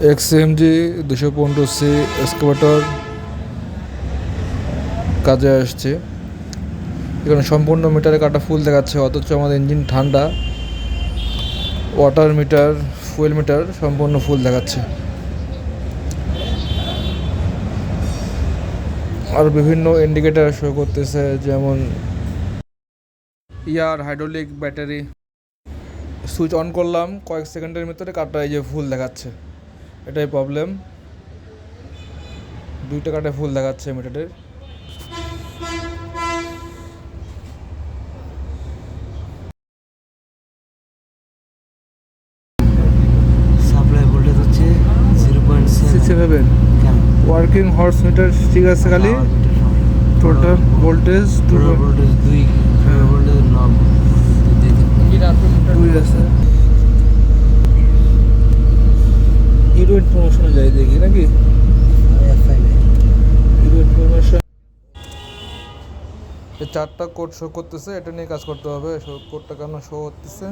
XMG 215C excavator কাজে আসছে। এখানে সম্পূর্ণ মিটারে কাটা ফুল দেখাচ্ছে, অথচ আমাদের ইঞ্জিন ঠান্ডা। ওয়াটার মিটার, ফুয়েল মিটার সম্পূর্ণ ফুল দেখাচ্ছে। আর বিভিন্ন ইন্ডিকেটার শো করতেছে, যেমন ইয়ার হাইড্রোলিক ব্যাটারি। সুইচ অন করলাম, কয়েক সেকেন্ডের ভিতরে কাটা এই যে ফুল দেখাচ্ছে। এটাই প্রবলেম, দুইটা কাটায় ফুল দেখাচ্ছে মিটারের। সাপ্লাই ভোল্টেজ হচ্ছে 0.7। কেন ওয়ার্কিং হর্স মিটার ঠিক আছে, খালি টোটাল ভোল্টেজ ভোল্টেজ 2, ভোল্টেজ 9 দুই আছে। হিরো ইনফরমেশনে যাই দেখি নাকি হিরো ইনফরমেশন। এই 4টা কোড শো করতেছে, এটা নিয়ে কাজ করতে হবে। কোডটা কেন শো করতেছে